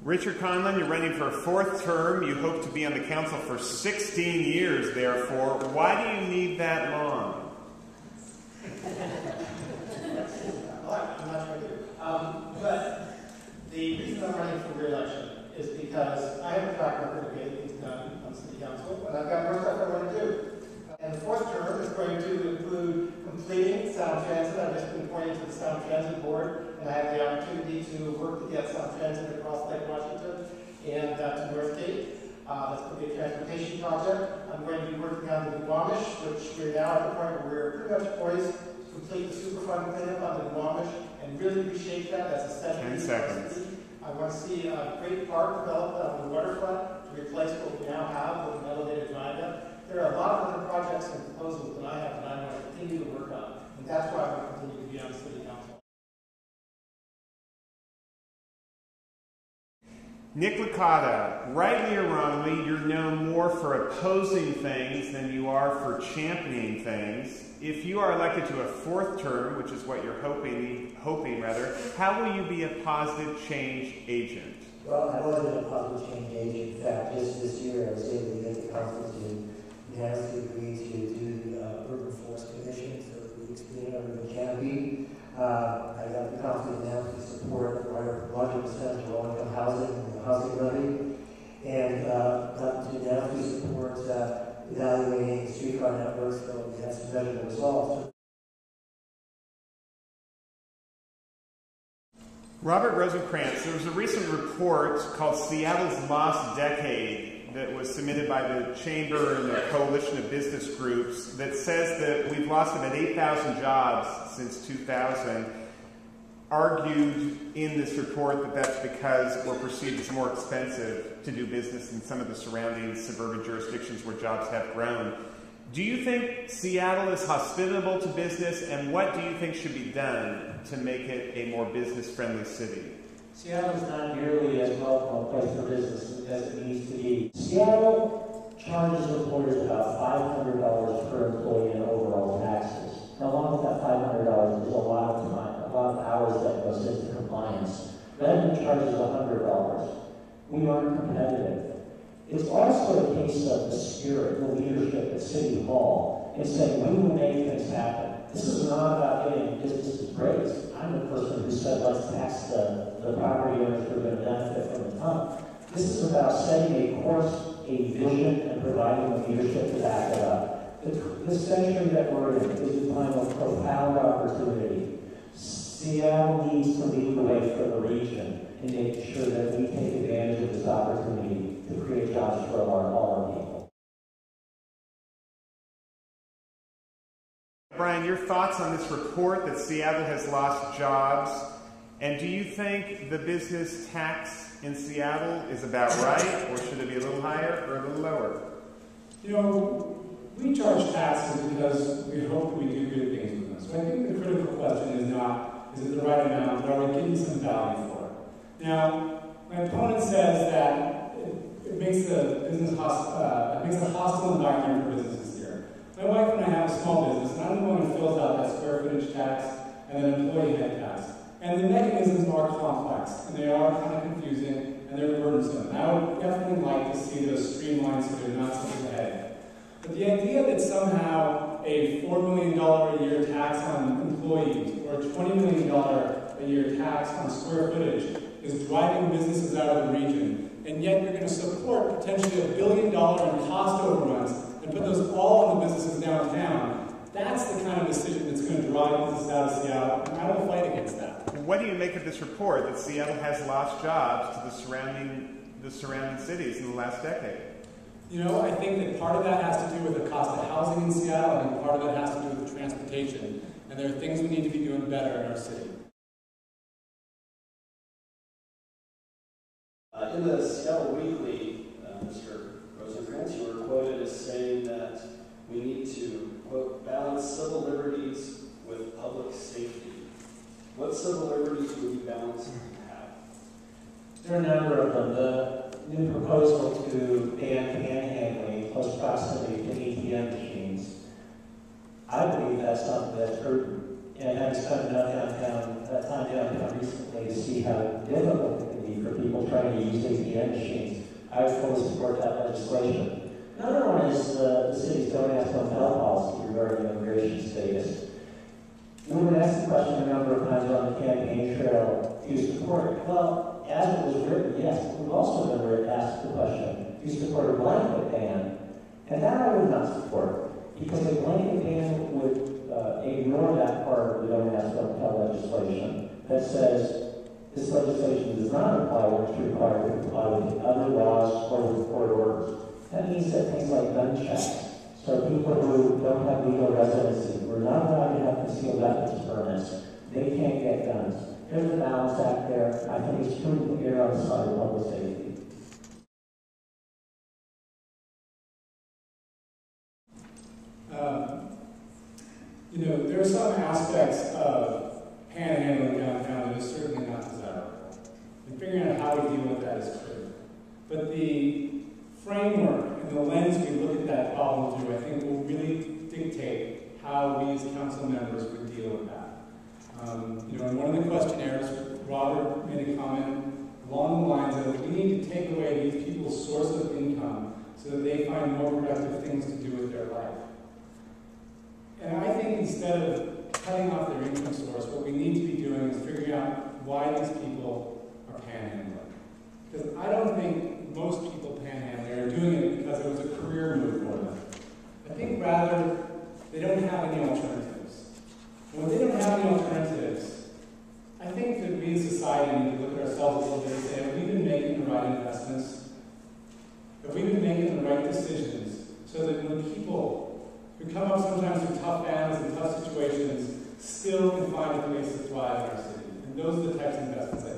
Richard Conlon, you're running for a fourth term. You hope to be on the council for 16 years, therefore. Why do you need that long? I'm not sure I do. But the reason I'm running for re-election is because I have a track record of getting things done on city council, and I've got more stuff I want to do. And the fourth term is going to include completing sound transit. I've just been appointed to the Sound Transit Board, and I have the opportunity to work to get sound transit across Lake Washington and to Northgate. That's going to be a transportation project. I'm going to be working on the Duwamish, which we're now at the point where we're pretty much poised to complete the Superfund cleanup on the Duwamish and really reshape that as a 10 seconds. I want to see a great park developed on the waterfront to replace what we now have with an elevated viaduct. There are a lot of other projects and proposals that I have that I want to continue to work on, and that's why I want to continue to be on the city council. Nick Licata, rightly or wrongly, you're known more for opposing things than you are for championing things. If you are elected to a fourth term, which is what you're hoping, how will you be a positive change agent? Well, I wasn't a positive change agent. In fact, just this year I was able to get the council to unanimously agree to do the Urban Forest Commission, so we expand under the canopy. I got the council to unanimously support the larger percentage of low-income housing and the housing levy, and got to unanimously support evaluating streetcar networks, so we had some measurable results. Robert Rosenkrantz, there was a recent report called Seattle's Lost Decade that was submitted by the Chamber and the Coalition of Business Groups that says that we've lost about 8,000 jobs since 2000. Argued in this report that that's because we're perceived as more expensive to do business in some of the surrounding suburban jurisdictions where jobs have grown. Do you think Seattle is hospitable to business, and what do you think should be done to make it a more business-friendly city? Seattle is not nearly as welcome a place for business as it needs to be. Seattle charges employers about $500 per employee in overall taxes. Now, along with that $500 is a lot of time, a lot of hours that goes into compliance. Redmond charges $100. We aren't competitive. It's also a case of the spirit, the leadership at City Hall, and saying we will make things happen. This is not about getting businesses praised. I'm the person who said let's tax the property owners who are going to benefit from the tunnel. This is about setting a course, a vision, and providing the leadership to back it up. The century that we're in is a time of profound opportunity. Seattle needs to lead the way for the region and make sure that we take advantage of this opportunity to create jobs for all our people. Brian, your thoughts on this report that Seattle has lost jobs, and do you think the business tax in Seattle is about right, or should it be a little higher or a little lower? You know, we charge taxes because we hope we do good things with them. So I think the critical question is not, is it the right amount, but are we getting some value for it? Now, my opponent says that it makes a hostile environment for businesses here. My wife and I have a small business, and I'm the one who fills out that square footage tax and then employee head tax. And the mechanisms are complex, and they are kind of confusing, and they're burdensome. And I would definitely like to see those streamlined so they're not such a headache. But the idea that somehow a $4 million a year tax on employees or a $20 million a year tax on square footage is driving businesses out of the region, and yet you're going to support potentially $1 billion in cost overruns and put those all on the businesses downtown, that's the kind of decision that's going to drive businesses out of Seattle, and I will fight against that. What do you make of this report that Seattle has lost jobs to the surrounding cities in the last decade? You know, I think that part of that has to do with the cost of housing in Seattle. I think part of that has to do with transportation. And there are things we need to be doing better in our city. In the Seattle Weekly, Mr. Rosenkrantz, you were quoted as saying that we need to, quote, balance civil liberties with public safety. What civil liberties would you balance and have? There are a number of them. The new proposal to ban panhandling close proximity to ATM machines. I believe that's something that's urgent. and having spent enough time downtown recently to see how difficult it can be for people trying to use ATM machines, I would fully support that legislation. Another one is the city's don't ask, don't tell policy regarding immigration status. We were asked the question a number of times on the campaign trail, do you support it? Well, as it was written, yes, but we've also been asked the question, do you support a blanket ban? And that I would not support, because a blanket ban would ignore that part of the don't ask, don't tell legislation that says this legislation does not apply when it's required to comply with the other laws or with court orders. That means that things like gun checks, so people who don't have legal residency, we're not allowed to have concealed weapons permits, they can't get guns. There's a balance act there. I think it's too clear on the side of public safety. There are some aspects of panhandling downtown that is certainly not desirable. And figuring out how we deal with that is critical. But the framework and the lens we look at that problem through, I think, will really dictate how we as council members would deal with that. In one of the questionnaires, Robert made a comment along the lines of we need to take away these people's source of income so that they find more productive things to do with their life. And I think instead of cutting off their income source, what we need to be doing is figuring out why these people are panhandling. Because I don't think most people panhandling are doing it because it was a career move for them. I think rather they don't have any alternatives. And when they don't have any alternatives, I think that we as society need to look at ourselves a little bit and say, have we been making the right investments? Have we been making the right decisions so that when people who come up sometimes through tough families and tough situations still can find a place to thrive in our city? And those are the types of investments I